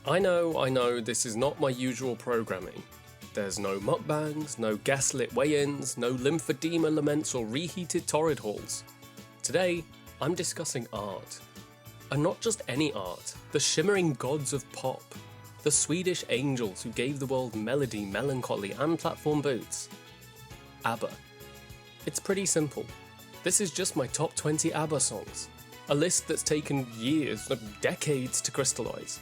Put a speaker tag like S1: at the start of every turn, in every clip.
S1: I know, this is not my usual programming. There's no mukbangs, no gaslit weigh-ins, no lymphedema laments or reheated torrid halls. Today, I'm discussing art. And not just any art, the shimmering gods of pop, the Swedish angels who gave the world melody, melancholy and platform boots. ABBA. It's pretty simple. This is just my top 20 ABBA songs, a list that's taken years, decades to crystallise.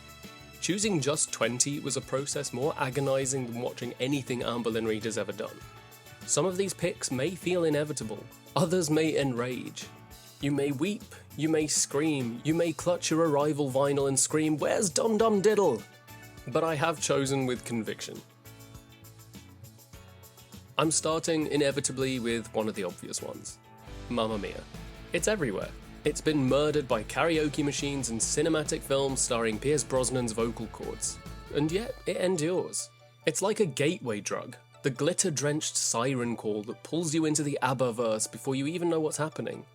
S1: Choosing just 20 was a process more agonising than watching anything Anne Boleyn Reid has ever done. Some of these picks may feel inevitable, others may enrage. You may weep, you may scream, you may clutch your Arrival vinyl and scream, "Where's Dum Dum Diddle?" But I have chosen with conviction. I'm starting inevitably with one of the obvious ones. Mamma Mia. It's everywhere. It's been murdered by karaoke machines and cinematic films starring Pierce Brosnan's vocal cords. And yet, it endures. It's like a gateway drug, the glitter-drenched siren call that pulls you into the ABBA-verse before you even know what's happening.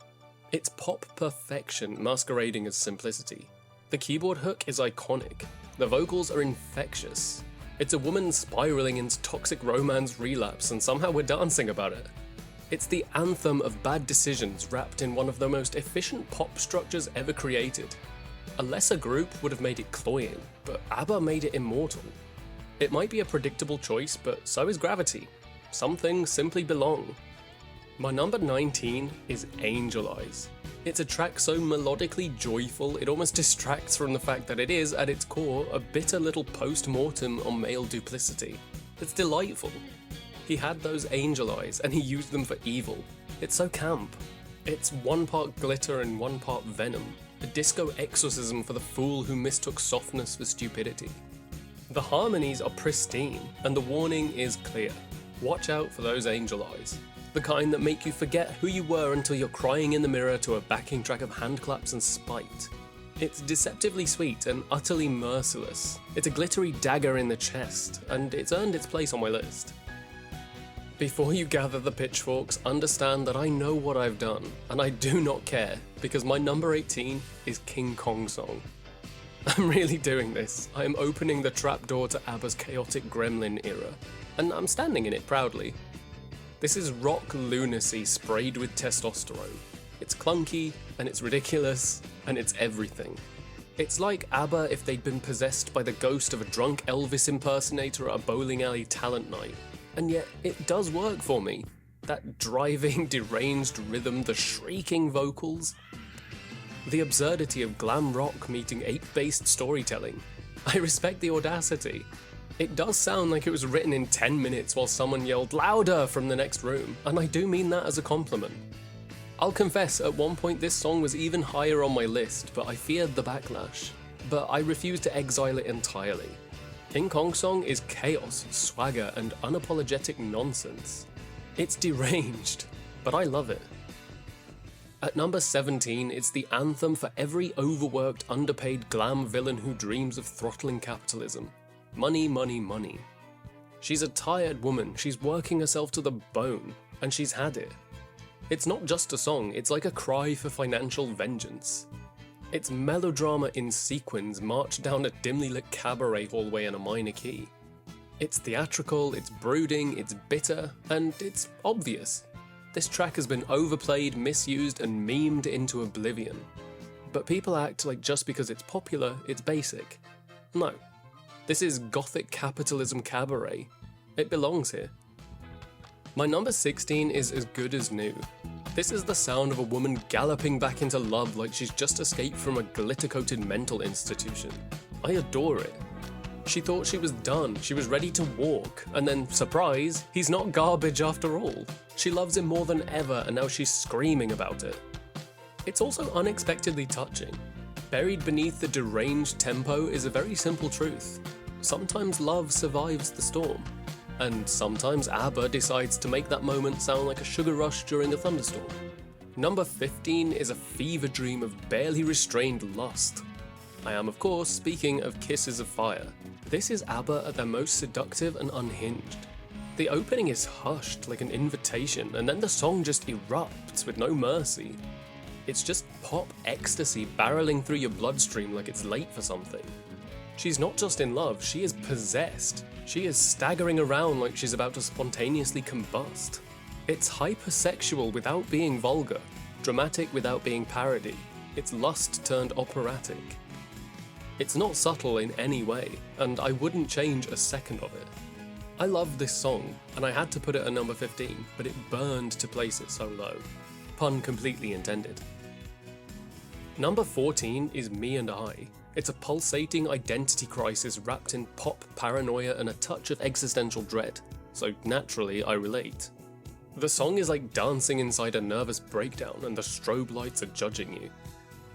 S1: It's pop perfection masquerading as simplicity. The keyboard hook is iconic. The vocals are infectious. It's a woman spiraling into toxic romance relapse and somehow we're dancing about it. It's the anthem of bad decisions wrapped in one of the most efficient pop structures ever created. A lesser group would have made it cloying, but ABBA made it immortal. It might be a predictable choice, but so is Gravity. Some things simply belong. My number 19 is Angel Eyes. It's a track so melodically joyful it almost distracts from the fact that it is, at its core, a bitter little post-mortem on male duplicity. It's delightful. He had those angel eyes, and he used them for evil. It's so camp. It's one part glitter and one part venom. A disco exorcism for the fool who mistook softness for stupidity. The harmonies are pristine, and the warning is clear. Watch out for those angel eyes. The kind that make you forget who you were until you're crying in the mirror to a backing track of hand claps and spite. It's deceptively sweet and utterly merciless. It's a glittery dagger in the chest, and it's earned its place on my list. Before you gather the pitchforks, understand that I know what I've done, and I do not care, because my number 18 is King Kong Song. I'm really doing this. I am opening the trapdoor to ABBA's chaotic gremlin era, and I'm standing in it proudly. This is rock lunacy sprayed with testosterone. It's clunky, and it's ridiculous, and it's everything. It's like ABBA if they'd been possessed by the ghost of a drunk Elvis impersonator at a bowling alley talent night. And yet, it does work for me. That driving, deranged rhythm, the shrieking vocals. The absurdity of glam rock meeting ape-based storytelling. I respect the audacity. It does sound like it was written in 10 minutes while someone yelled louder from the next room, and I do mean that as a compliment. I'll confess, at one point this song was even higher on my list, but I feared the backlash. But I refused to exile it entirely. King Kong Song is chaos, swagger, and unapologetic nonsense. It's deranged, but I love it. At number 17, it's the anthem for every overworked, underpaid glam villain who dreams of throttling capitalism. Money, money, money. She's a tired woman, she's working herself to the bone, and she's had it. It's not just a song, it's like a cry for financial vengeance. It's melodrama in sequins marched down a dimly lit cabaret hallway in a minor key. It's theatrical, it's brooding, it's bitter, and it's obvious. This track has been overplayed, misused, and memed into oblivion. But people act like just because it's popular, it's basic. No. This is gothic capitalism cabaret. It belongs here. My number 16 is As Good As New. This is the sound of a woman galloping back into love like she's just escaped from a glitter-coated mental institution. I adore it. She thought she was done, she was ready to walk, and then, surprise, he's not garbage after all. She loves him more than ever, and now she's screaming about it. It's also unexpectedly touching. Buried beneath the deranged tempo is a very simple truth. Sometimes love survives the storm. And sometimes ABBA decides to make that moment sound like a sugar rush during a thunderstorm. Number 15 is a fever dream of barely restrained lust. I am, of course, speaking of Kisses of Fire. This is ABBA at their most seductive and unhinged. The opening is hushed like an invitation, and then the song just erupts with no mercy. It's just pop ecstasy barreling through your bloodstream like it's late for something. She's not just in love, she is possessed. She is staggering around like she's about to spontaneously combust. It's hypersexual without being vulgar, dramatic without being parody. It's lust turned operatic. It's not subtle in any way, and I wouldn't change a second of it. I love this song, and I had to put it at number 15, but it burned to place it so low. Pun completely intended. Number 14 is Me and I. It's a pulsating identity crisis wrapped in pop paranoia and a touch of existential dread, so naturally I relate. The song is like dancing inside a nervous breakdown and the strobe lights are judging you.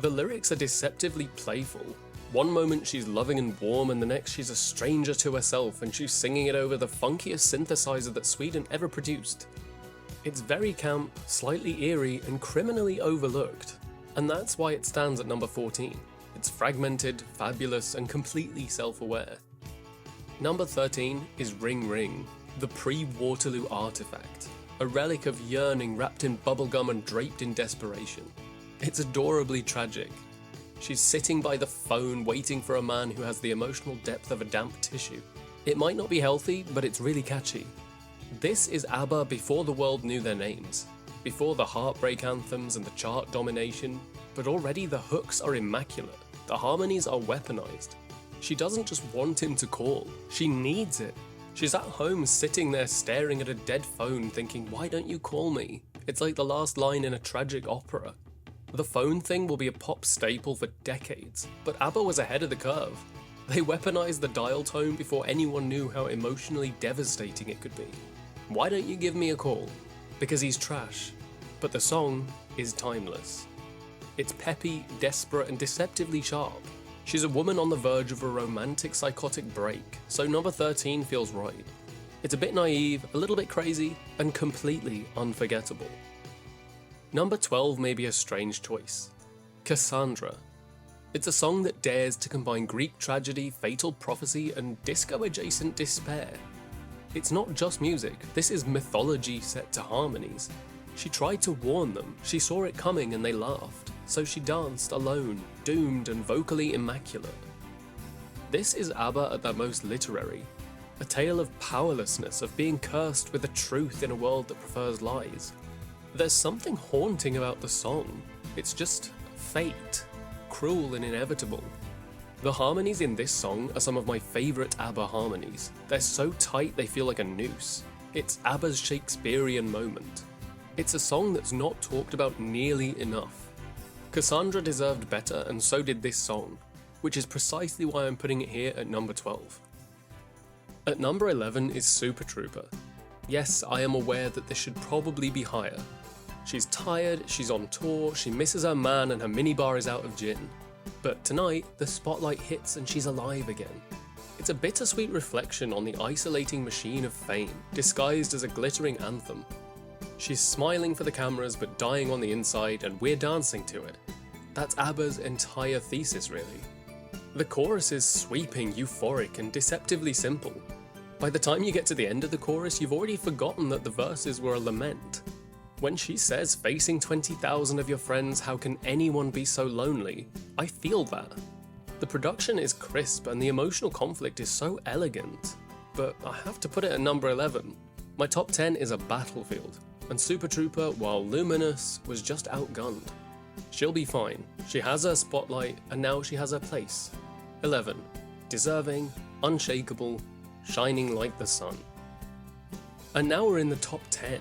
S1: The lyrics are deceptively playful. One moment she's loving and warm, and the next she's a stranger to herself and she's singing it over the funkiest synthesizer that Sweden ever produced. It's very camp, slightly eerie, and criminally overlooked, and that's why it stands at number 14. It's fragmented, fabulous, and completely self-aware. Number 13 is Ring Ring, the pre-Waterloo artifact, a relic of yearning wrapped in bubblegum and draped in desperation. It's adorably tragic. She's sitting by the phone waiting for a man who has the emotional depth of a damp tissue. It might not be healthy, but it's really catchy. This is ABBA before the world knew their names, before the heartbreak anthems and the chart domination, but already the hooks are immaculate, the harmonies are weaponized. She doesn't just want him to call, she needs it. She's at home sitting there staring at a dead phone thinking, why don't you call me? It's like the last line in a tragic opera. The phone thing will be a pop staple for decades, but ABBA was ahead of the curve. They weaponized the dial tone before anyone knew how emotionally devastating it could be. Why don't you give me a call? Because he's trash. But the song is timeless. It's peppy, desperate, and deceptively sharp. She's a woman on the verge of a romantic psychotic break, so number 13 feels right. It's a bit naive, a little bit crazy, and completely unforgettable. Number 12 may be a strange choice. Cassandra. It's a song that dares to combine Greek tragedy, fatal prophecy, and disco-adjacent despair. It's not just music, this is mythology set to harmonies. She tried to warn them, she saw it coming and they laughed, so she danced alone, doomed and vocally immaculate. This is ABBA at their most literary, a tale of powerlessness, of being cursed with the truth in a world that prefers lies. There's something haunting about the song. It's just fate, cruel and inevitable. The harmonies in this song are some of my favourite ABBA harmonies. They're so tight they feel like a noose. It's ABBA's Shakespearean moment. It's a song that's not talked about nearly enough. Cassandra deserved better, and so did this song, which is precisely why I'm putting it here at number 12. At number 11 is Super Trooper. Yes, I am aware that this should probably be higher. She's tired, she's on tour, she misses her man and her minibar is out of gin. But tonight, the spotlight hits and she's alive again. It's a bittersweet reflection on the isolating machine of fame, disguised as a glittering anthem. She's smiling for the cameras but dying on the inside, and we're dancing to it. That's ABBA's entire thesis, really. The chorus is sweeping, euphoric, and deceptively simple. By the time you get to the end of the chorus, you've already forgotten that the verses were a lament. When she says, facing 20,000 of your friends, how can anyone be so lonely? I feel that. The production is crisp and the emotional conflict is so elegant. But I have to put it at number 11. My top 10 is a battlefield, and Super Trooper, while luminous, was just outgunned. She'll be fine. She has her spotlight, and now she has her place. 11. Deserving, unshakable, shining like the sun. And now we're in the top 10.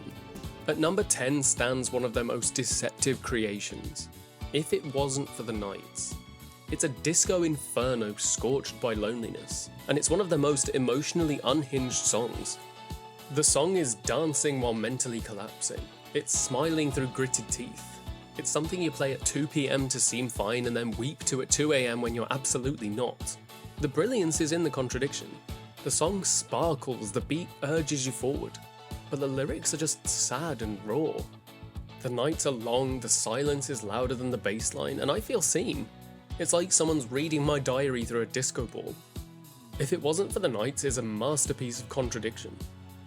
S1: At number 10 stands one of their most deceptive creations, If It Wasn't for the Nights. It's a disco inferno scorched by loneliness, and it's one of the most emotionally unhinged songs. The song is dancing while mentally collapsing. It's smiling through gritted teeth. It's something you play at 2 PM to seem fine and then weep to at 2 AM when you're absolutely not. The brilliance is in the contradiction. The song sparkles, the beat urges you forward, but the lyrics are just sad and raw. The nights are long, the silence is louder than the bass line, and I feel seen. It's like someone's reading my diary through a disco ball. If It Wasn't for the Nights is a masterpiece of contradiction,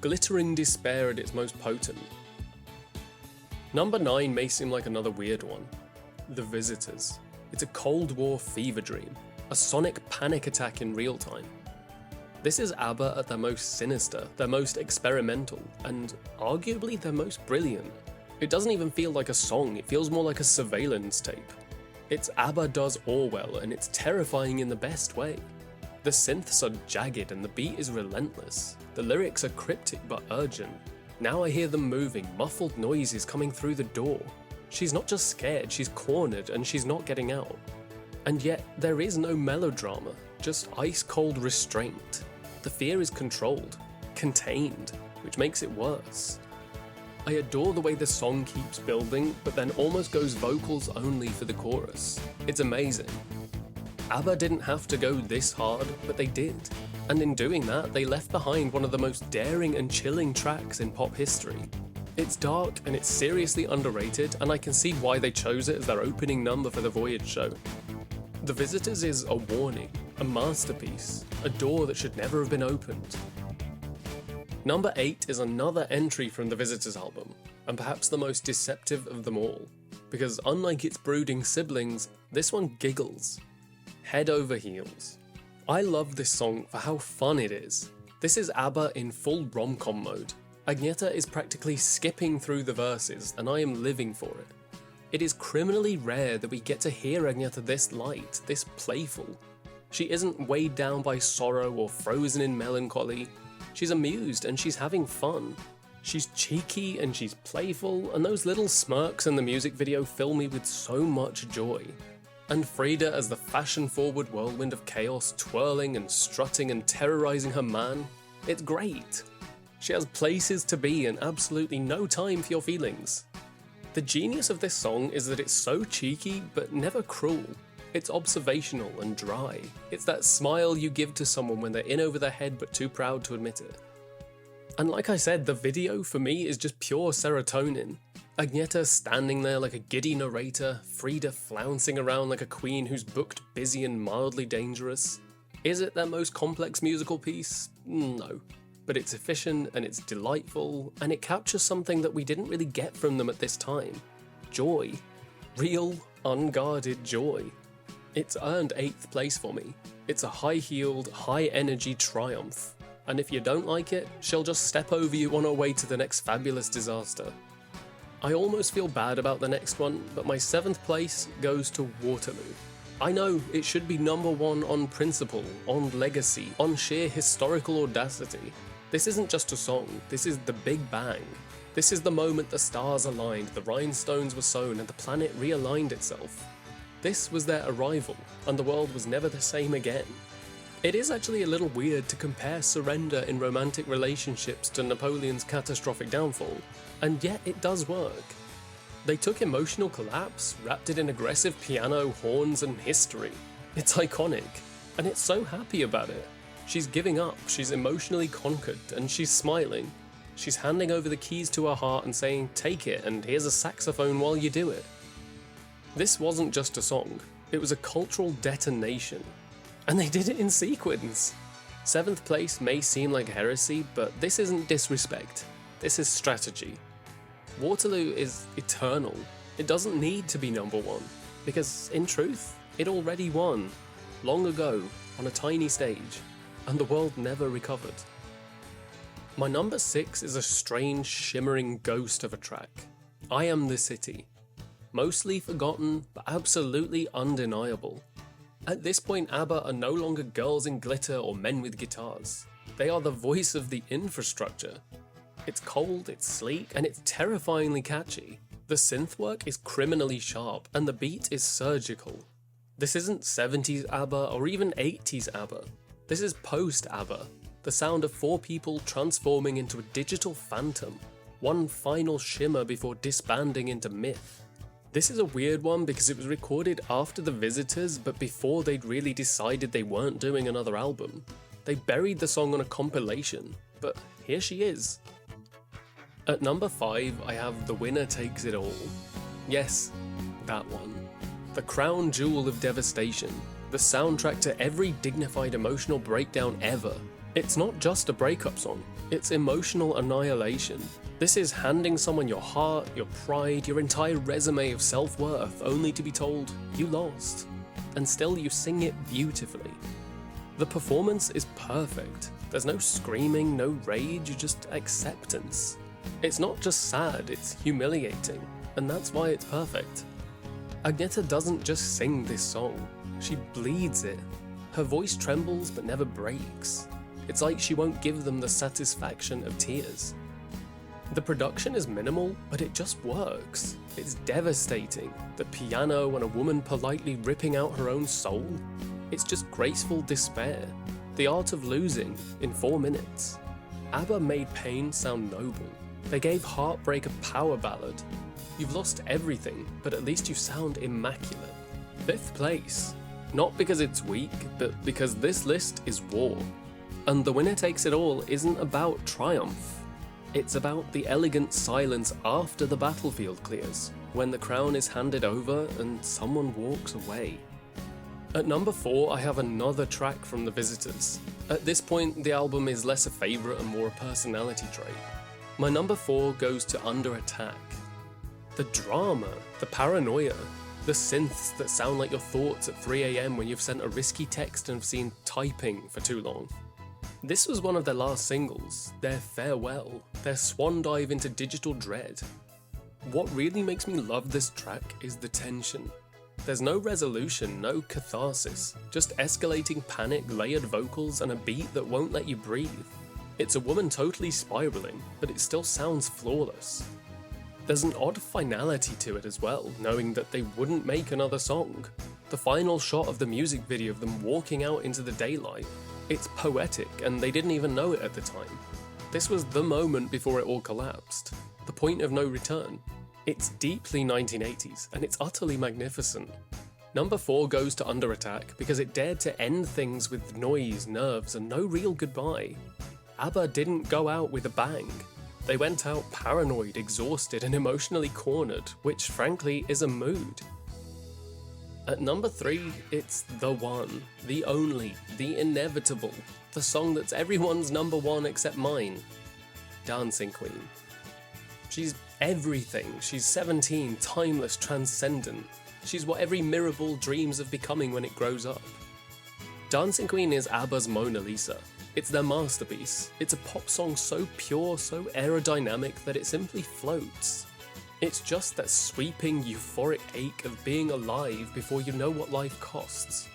S1: glittering despair at its most potent. Number 9 may seem like another weird one. The Visitors. It's a Cold War fever dream. a sonic panic attack in real time. This is ABBA at their most sinister, their most experimental, and arguably their most brilliant. It doesn't even feel like a song, it feels more like a surveillance tape. It's ABBA does Orwell, and it's terrifying in the best way. The synths are jagged and the beat is relentless. The lyrics are cryptic but urgent. Now I hear them moving, muffled noises coming through the door. She's not just scared, she's cornered and she's not getting out. And yet, there is no melodrama, just ice-cold restraint. The fear is controlled, contained, which makes it worse. I adore the way the song keeps building, but then almost goes vocals only for the chorus. It's amazing. ABBA didn't have to go this hard, but they did. And in doing that, they left behind one of the most daring and chilling tracks in pop history. It's dark and it's seriously underrated, and I can see why they chose it as their opening number for the Voyage show. The Visitors is a warning, a masterpiece, a door that should never have been opened. Number 8 is another entry from the Visitors album, and perhaps the most deceptive of them all, because unlike its brooding siblings, this one giggles. Head Over Heels. I love this song for how fun it is. This is ABBA in full rom-com mode. Agnetha is practically skipping through the verses, and I am living for it. It is criminally rare that we get to hear Agnetha this light, this playful. She isn't weighed down by sorrow or frozen in melancholy. She's amused and she's having fun. She's cheeky and she's playful, and those little smirks in the music video fill me with so much joy. And Frida as the fashion-forward whirlwind of chaos, twirling and strutting and terrorizing her man, it's great. She has places to be and absolutely no time for your feelings. The genius of this song is that it's so cheeky but never cruel. It's observational and dry. It's that smile you give to someone when they're in over their head but too proud to admit it. And like I said, the video for me is just pure serotonin. Agnetha standing there like a giddy narrator, Frida flouncing around like a queen who's booked, busy and mildly dangerous. Is it their most complex musical piece? No. But it's efficient and it's delightful, and it captures something that we didn't really get from them at this time. Joy. Real, unguarded joy. It's earned 8th place for me. It's a high-heeled, high-energy triumph. And if you don't like it, she'll just step over you on her way to the next fabulous disaster. I almost feel bad about the next one, but my 7th place goes to Waterloo. I know it should be number 1 on principle, on legacy, on sheer historical audacity. This isn't just a song, this is the Big Bang. This is the moment the stars aligned, the rhinestones were sown, and the planet realigned itself. This was their arrival, and the world was never the same again. It is actually a little weird to compare surrender in romantic relationships to Napoleon's catastrophic downfall, and yet it does work. They took emotional collapse, wrapped it in aggressive piano, horns, and history. It's iconic, and it's so happy about it. She's giving up, she's emotionally conquered, and she's smiling. She's handing over the keys to her heart and saying, "Take it, and here's a saxophone while you do it." This wasn't just a song, it was a cultural detonation. And they did it in sequence. 7th place may seem like heresy, but this isn't disrespect. This is strategy. Waterloo is eternal. It doesn't need to be number 1, because in truth, it already won, long ago, on a tiny stage, and the world never recovered. My number 6 is a strange, shimmering ghost of a track. I Am the City. Mostly forgotten, but absolutely undeniable. At this point, ABBA are no longer girls in glitter or men with guitars. They are the voice of the infrastructure. It's cold, it's sleek, and it's terrifyingly catchy. The synth work is criminally sharp, and the beat is surgical. This isn't 70s ABBA or even 80s ABBA. This is post-ABBA, the sound of 4 people transforming into a digital phantom, one final shimmer before disbanding into myth. This is a weird one because it was recorded after The Visitors, but before they'd really decided they weren't doing another album. They buried the song on a compilation, but here she is. At number 5, I have The Winner Takes It All. Yes, that one. The crown jewel of devastation, the soundtrack to every dignified emotional breakdown ever. It's not just a breakup song, it's emotional annihilation. This is handing someone your heart, your pride, your entire resume of self-worth, only to be told, you lost. and still you sing it beautifully. The performance is perfect. There's no screaming, no rage, just acceptance. It's not just sad, it's humiliating, and that's why it's perfect. Agneta doesn't just sing this song, she bleeds it. Her voice trembles but never breaks. It's like she won't give them the satisfaction of tears. The production is minimal, but it just works. It's devastating. The piano and a woman politely ripping out her own soul. It's just graceful despair. The art of losing in 4 minutes. ABBA made pain sound noble. They gave heartbreak a power ballad. You've lost everything, but at least you sound immaculate. 5th place. Not because it's weak, but because this list is war. And The Winner Takes It All isn't about triumph. It's about the elegant silence after the battlefield clears, when the crown is handed over and someone walks away. At number 4, I have another track from The Visitors. At this point, the album is less a favourite and more a personality trait. My number 4 goes to Under Attack. The drama, the paranoia, the synths that sound like your thoughts at 3 AM when you've sent a risky text and have seen typing for too long. This was one of their last singles, their farewell, their swan dive into digital dread. What really makes me love this track is the tension. There's no resolution, no catharsis, just escalating panic, layered vocals, and a beat that won't let you breathe. It's a woman totally spiraling, but it still sounds flawless. There's an odd finality to it as well, knowing that they wouldn't make another song. The final shot of the music video of them walking out into the daylight, it's poetic, and they didn't even know it at the time. This was the moment before it all collapsed. The point of no return. It's deeply 1980s, and it's utterly magnificent. Number 4 goes to Under Attack because it dared to end things with noise, nerves, and no real goodbye. ABBA didn't go out with a bang. They went out paranoid, exhausted, and emotionally cornered, which frankly is a mood. At number 3, it's the one, the only, the inevitable, the song that's everyone's number 1 except mine, Dancing Queen. She's everything. She's 17, timeless, transcendent. She's what every mirrorball dreams of becoming when it grows up. Dancing Queen is ABBA's Mona Lisa. It's their masterpiece. It's a pop song so pure, so aerodynamic that it simply floats. It's just that sweeping, euphoric ache of being alive before you know what life costs.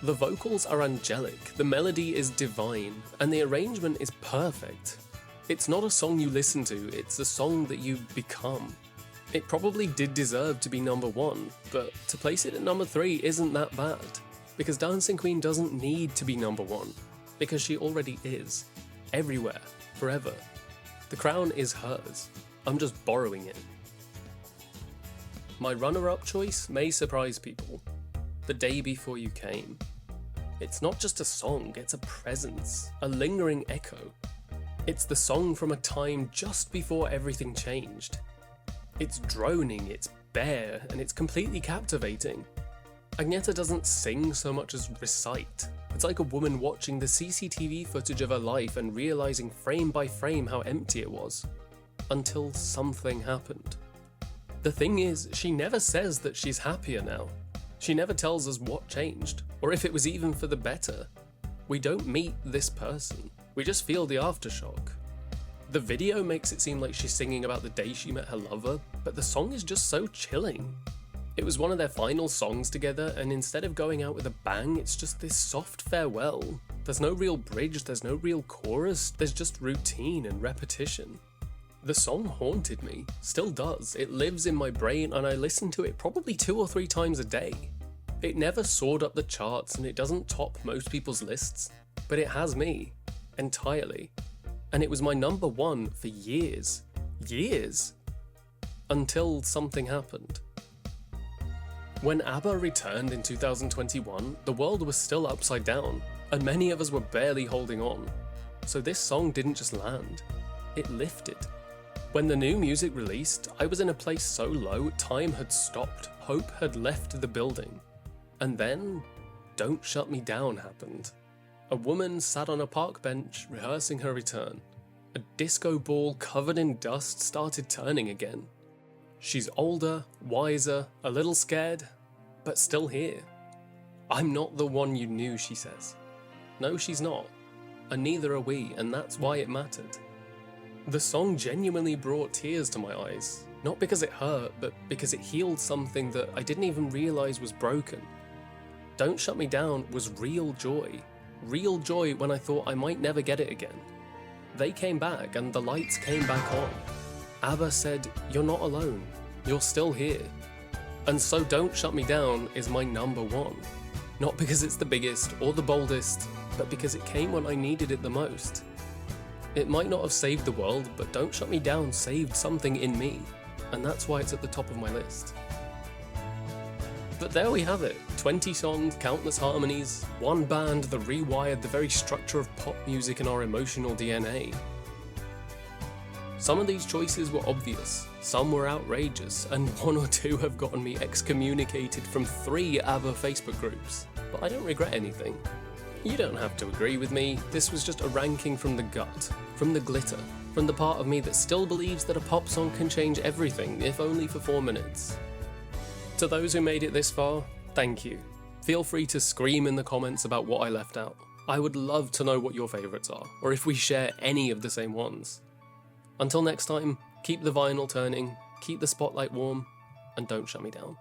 S1: The vocals are angelic, the melody is divine, and the arrangement is perfect. It's not a song you listen to, it's a song that you become. It probably did deserve to be number 1, but to place it at number 3 isn't that bad, because Dancing Queen doesn't need to be number 1, because she already is. Everywhere, forever. The crown is hers. I'm just borrowing it. My runner-up choice may surprise people. The Day Before You Came. It's not just a song, it's a presence, a lingering echo. It's the song from a time just before everything changed. It's droning, it's bare, and it's completely captivating. Agneta doesn't sing so much as recite. It's like a woman watching the CCTV footage of her life and realizing frame by frame how empty it was. Until something happened. The thing is, she never says that she's happier now. She never tells us what changed, or if it was even for the better. We don't meet this person. We just feel the aftershock. The video makes it seem like she's singing about the day she met her lover, but the song is just so chilling. It was one of their final songs together, and instead of going out with a bang, it's just this soft farewell. There's no real bridge, there's no real chorus, there's just routine and repetition. The song haunted me, still does. It lives in my brain and I listen to it probably 2 or 3 times a day. It never soared up the charts and it doesn't top most people's lists, but it has me, entirely. And it was my number 1 for years. Years! Until something happened. When ABBA returned in 2021, the world was still upside down, and many of us were barely holding on. So this song didn't just land, it lifted. When the new music released, I was in a place so low, time had stopped, hope had left the building. And then, Don't Shut Me Down happened. A woman sat on a park bench, rehearsing her return. A disco ball covered in dust started turning again. She's older, wiser, a little scared, but still here. I'm not the one you knew, she says. No, she's not. And neither are we, and that's why it mattered. The song genuinely brought tears to my eyes, not because it hurt, but because it healed something that I didn't even realise was broken. Don't Shut Me Down was real joy when I thought I might never get it again. They came back and the lights came back on. ABBA said, "You're not alone, you're still here." And so Don't Shut Me Down is my number one. Not because it's the biggest or the boldest, but because it came when I needed it the most. It might not have saved the world, but Don't Shut Me Down saved something in me, and that's why it's at the top of my list. But there we have it, 20 songs, countless harmonies, one band that rewired the very structure of pop music and our emotional DNA. Some of these choices were obvious, some were outrageous, and one or two have gotten me excommunicated from 3 ABBA Facebook groups, but I don't regret anything. You don't have to agree with me, this was just a ranking from the gut, from the glitter, from the part of me that still believes that a pop song can change everything, if only for 4 minutes. To those who made it this far, thank you. Feel free to scream in the comments about what I left out. I would love to know what your favourites are, or if we share any of the same ones. Until next time, keep the vinyl turning, keep the spotlight warm, and don't shut me down.